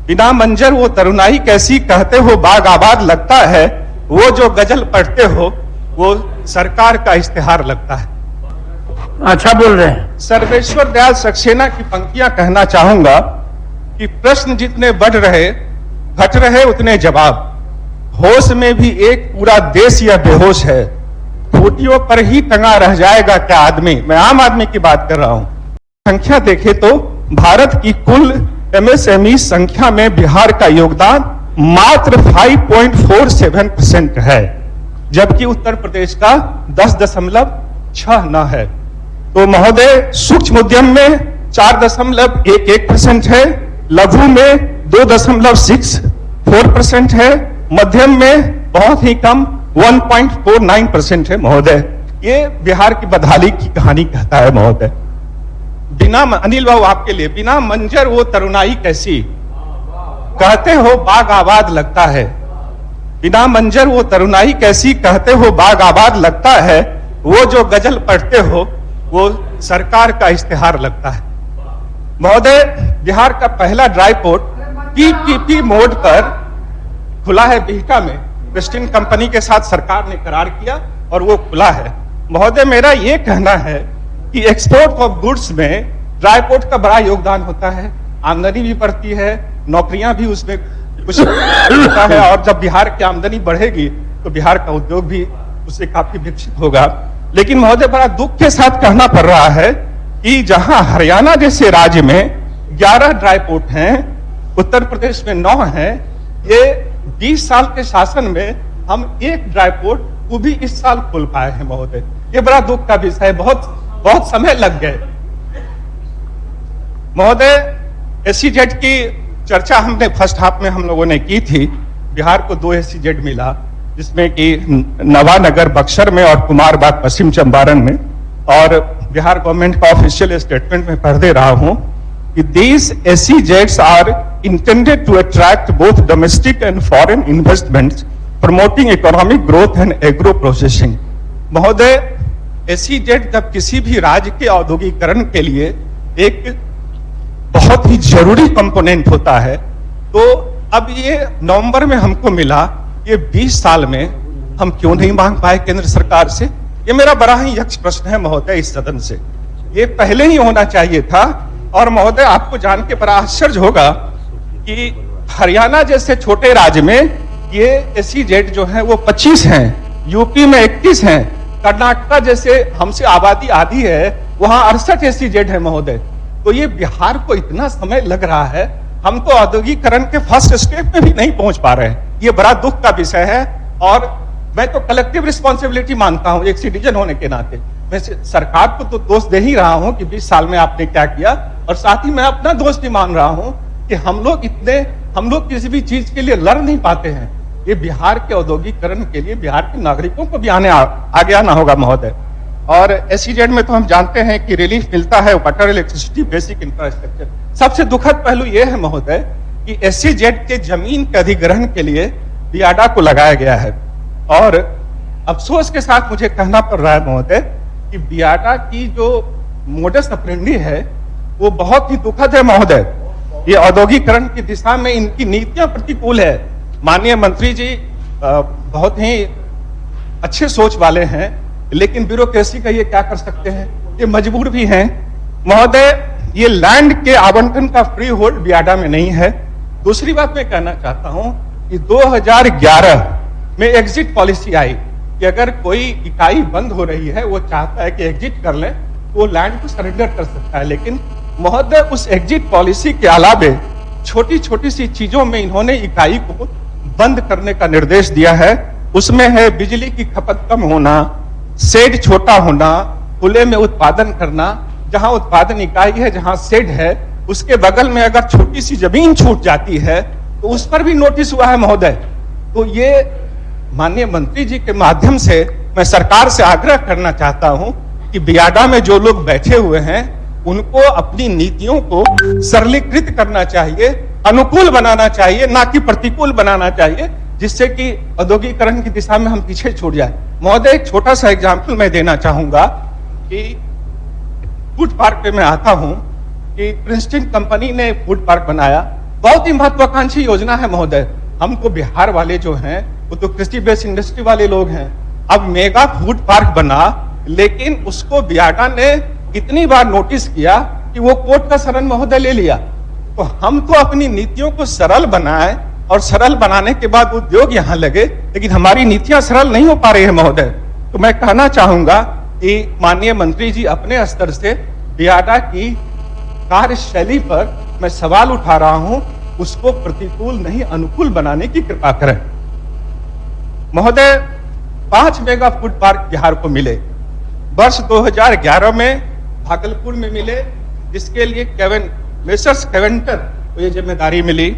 बिना मंजर वो तरुणाई कैसी, कहते हो बाग आबाद लगता है, वो जो गजल पढ़ते हो वो सरकार का इश्तिहार लगता है। अच्छा बोल रहे हैं। सर्वेश्वर दयाल सक्सेना की पंक्तियां कहना चाहूंगा कि प्रश्न जितने बढ़ रहे घट रहे उतने जवाब, होश में भी एक पूरा देश या बेहोश है, खूंटियों पर ही टंगा रह जाएगा क्या आदमी। मैं आम आदमी की बात कर रहा हूं। संख्या देखें तो भारत की कुल एमएसएमई संख्या में बिहार का योगदान मात्र 5.47% है, जबकि उत्तर प्रदेश का 10.69 है। तो महोदय सूक्ष्म उद्यम में 4.11% है, लघु में 2.64% है, मध्यम में बहुत ही कम 1.49% है महोदय। ये बिहार की बदहाली की कहानी कहता है महोदय। बिना अनिल बाबू आपके लिए, बिना मंजर वो तरुणाई कैसी, कहते हो बाग आबाद लगता है। बिना मंजर वो तरुणाई कैसी, कहते हो बाग आबाद लगता है, वो जो गजल पढ़ते हो वो सरकार का इश्तिहार लगता है। महोदय बिहार का पहला ड्राई पोर्ट पीपीपी मोड पर खुला है बिहटा में, प्रेस्टीन कंपनी के साथ सरकार ने करार किया और वो खुला है। महोदय मेरा ये कहना है कि एक्सपोर्ट ऑफ गुड्स में ड्राई पोर्ट का बड़ा योगदान होता है, आमदनी भी बढ़ती है, नौकरियां भी उसमें कुछ होता है, और जब बिहार की आमदनी बढ़ेगी तो बिहार का उद्योग भी उससे काफी विकसित होगा। लेकिन महोदय बड़ा दुख के साथ कहना पड़ रहा है कि जहां हरियाणा जैसे राज्य में 11 ड्राई पोर्ट हैं, उत्तर प्रदेश में 9 हैं, ये 20 साल के शासन में हम एक ड्राई पोर्ट वो भी इस साल खोल पाए हैं महोदय। ये बड़ा दुख का विषय है, बहुत समय लग गए महोदय। एसईजेड की चर्चा हमने फर्स्ट हाफ में हम लोगों ने की थी। बिहार को 2 एसईजेड मिला, जिसमें कि नवानगर बक्सर में और कुमारबाग पश्चिम चंपारण में। और बिहार गवर्नमेंट का ऑफिशियल स्टेटमेंट में पढ़ दे रहा हूं कि these SEZs are intended to attract both domestic and foreign investments, promoting economic growth and agro processing। महोदय SEZ जब किसी भी राज्य के औद्योगिकरण के लिए एक बहुत ही जरूरी कंपोनेंट होता है, तो अब ये नवंबर में हमको मिला, ये 20 साल में हम क्यों नहीं मांग पाए केंद्र सरकार से? ये मेरा बड़ा ही यक्ष प्रश्न है महोदय इस सदन से। ये पहले ही होना चाहिए था। और महोदय आपको जान के बड़ा आश्चर्य होगा कि हरियाणा जैसे छोटे राज्य में ये एसईजेड जो है वो 25 हैं, यूपी में 31 हैं, कर्नाटका जैसे हमसे आबादी आधी है वहां 68 एसईजेड है महोदय। तो ये बिहार को इतना समय लग रहा है, हम तो औद्योगिकरण के फर्स्ट स्टेप में भी नहीं पहुंच पा रहे हैं। ये बड़ा दुख का विषय है और मैं तो कलेक्टिव रिस्पॉन्सिबिलिटी मानता हूं एक सिटीजन होने के नाते। मैं सरकार को तो दोष दे ही रहा हूं कि 20 साल में आपने क्या किया, और साथ ही मैं अपना दोष भी मान रहा हूं कि हम लोग किसी भी चीज के लिए लड़ नहीं पाते हैं। ये बिहार के औद्योगिकरण के लिए बिहार के नागरिकों को भी आगे आना होगा महोदय। और एसईजेड में तो हम जानते हैं कि रिलीफ मिलता है वाटर, इलेक्ट्रिसिटी, बेसिक इंफ्रास्ट्रक्चर। सबसे दुखद पहलू यह है महोदय कि एसईजेड के जमीन के अधिग्रहण के लिए बियाडा को लगाया गया है। और अफसोस के साथ मुझे कहना पड़ रहा है महोदय कि बियाडा की जो मोडस ऑपरेंडी है वो बहुत ही दुखद है महोदय। ये औद्योगिकरण की दिशा में इनकी नीतियां प्रतिकूल है। माननीय मंत्री जी बहुत ही अच्छे सोच वाले हैं, लेकिन ब्यूरोक्रेसी का ये क्या कर सकते हैं, ये मजबूर भी हैं महोदय। ये लैंड के आवंटन का फ्री होल्ड बियाडा में नहीं है। दूसरी बात मैं कहना चाहता हूं कि 2011 में एग्जिट पॉलिसी आई कि अगर कोई इकाई बंद हो रही है, वो चाहता है कि एग्जिट कर ले, वो लैंड को सरेंडर कर सकता है। लेकिन महोदय उस एग्जिट पॉलिसी के अलावे छोटी छोटी सी चीजों में इन्होंने इकाई को बंद करने का निर्देश दिया है। उसमें है बिजली की खपत कम होना, शेड छोटा होना, खुले में उत्पादन करना। जहां उत्पादन इकाई है, जहां शेड है, उसके बगल में अगर छोटी सी जमीन छूट जाती है तो उस पर भी नोटिस हुआ है महोदय। तो ये माननीय मंत्री जी के माध्यम से मैं सरकार से आग्रह करना चाहता हूं कि बियाडा में जो लोग बैठे हुए हैं उनको अपनी नीतियों को सरलीकृत करना चाहिए, अनुकूल बनाना चाहिए, ना कि प्रतिकूल बनाना चाहिए, जिससे कि औद्योगिकरण की दिशा में हम पीछे छूट जाए। महोदय एक छोटा सा एग्जाम्पल मैं देना चाहूंगा कि फूड पार्क पे मैं आता हूं कि प्रिंसटन कंपनी ने फूड पार्क बनाया, बहुत ही महत्वाकांक्षी योजना है महोदय। हम तो बिहार वाले जो हैं वो तो कृषि बेस्ड इंडस्ट्री वाले लोग हैं। अब मेगा फूड पार्क बना, लेकिन उसको बियाडा ने इतनी बार नोटिस किया कि वो कोर्ट का शरण महोदय ले लिया। तो हम तो अपनी नीतियों को सरल बनाए और सरल बनाने के बाद उद्योग यहां लगे, लेकिन हमारी नीतियां सरल नहीं हो पा रही है महोदय। तो मैं कहना चाहूंगा कि माननीय मंत्री जी अपने स्तर से बियाडा की कार्यशैली पर मैं सवाल उठा रहा हूं, उसको प्रतिकूल नहीं अनुकूल बनाने की कृपा करें। महोदय 5 मेगा फूड पार्क बिहार को मिले। वर्ष 2011 में भागलपुर में मिले, जिसके लिए मेसर्स केवेंटर को यह जिम्मेदारी मिली।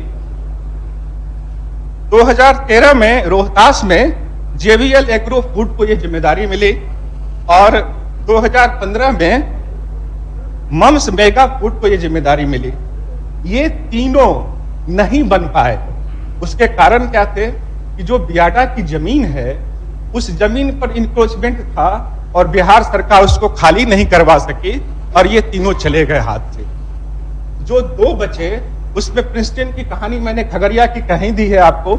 2013 में रोहतास में जेवीएल एग्रो फूड को यह जिम्मेदारी मिली और 2015 में मम्स मेगा फूड को यह जिम्मेदारी मिली। ये तीनों नहीं बन पाए। उसके कारण क्या थे कि जो बियाडा की जमीन है, उस जमीन पर इंक्रोचमेंट था और बिहार सरकार उसको खाली नहीं करवा सकी और ये तीनों चले गए हाथ से। जो 2 बचे, उसमें प्रिंसटन की कहानी मैंने खगड़िया की कहीं दी है आपको,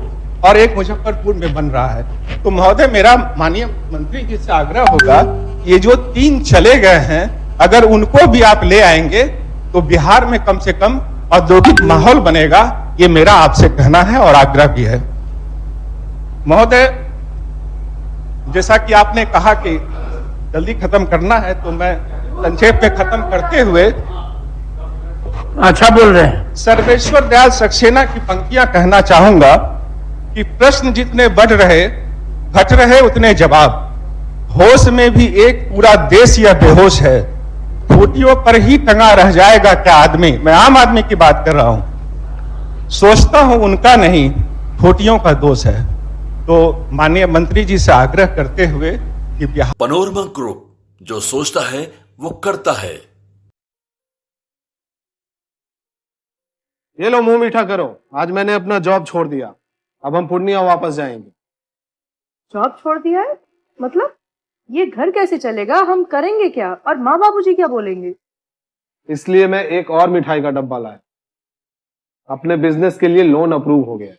और एक मुजफ्फरपुर में बन रहा है। तो महोदय मेरा माननीय मंत्री जी से आग्रह होगा, ये जो 3 चले गए हैं, अगर उनको भी आप ले आएंगे तो बिहार में कम से कम औद्योगिक माहौल बनेगा। ये मेरा आपसे कहना है और आग्रह भी है। महोदय, जैसा कि आपने कहा कि जल्दी खत्म करना है, तो मैं संक्षेप में खत्म करते हुए अच्छा बोल रहे हैं। सर्वेश्वर दयाल सक्सेना की पंक्तियां कहना चाहूंगा कि प्रश्न जितने बढ़ रहे, घट रहे उतने जवाब। होश में भी एक पूरा देश यह बेहोश है। खूंटियों पर ही टंगा रह जाएगा क्या आदमी। मैं आम आदमी की बात कर रहा हूं। सोचता हूं उनका नहीं, खूंटियों का दोष है। तो माननीय मंत्री जी से आग्रह करते हुए कि बिहार पैनोरमा ग्रुप, जो सोचता है वो करता है। ये लो मुंह मीठा करो। आज मैंने अपना जॉब छोड़ दिया। अब हम पूर्णिया वापस जाएंगे। जॉब छोड़ दिया है? मतलब ये घर कैसे चलेगा? हम करेंगे क्या? और माँ बाबूजी क्या बोलेंगे? इसलिए मैं एक और मिठाई का डब्बा लाया। अपने बिजनेस के लिए लोन अप्रूव हो गया।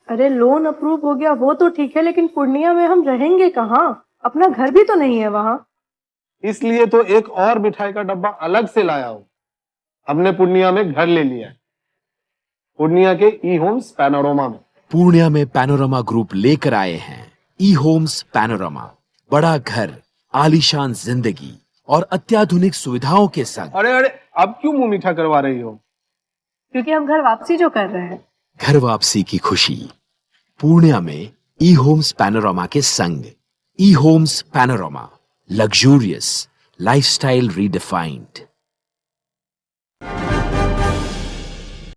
अरे लोन अप्रूव हो गया वो तो ठीक है, लेकिन पूर्णिया में हम रहेंगे कहाँ? अपना घर भी तो नहीं है वहाँ। इसलिए तो एक और मिठाई का डब्बा अलग से लाया हूं। हमने पूर्णिया में घर ले लिया है, पूर्णिया के ई होम्स पैनोरमा में। पूर्णिया में पैनोरमा ग्रुप लेकर आए हैं ई होम्स पैनोरमा। बड़ा घर, आलीशान जिंदगी और अत्याधुनिक सुविधाओं के संग। अरे अरे, अब क्यों मुंह मीठा करवा रही हो? क्योंकि हम घर वापसी जो कर रहे हैं। घर वापसी की खुशी पूर्णिया में ई होम्स पैनोरमा के संग। E homes panorama, luxurious lifestyle redefined.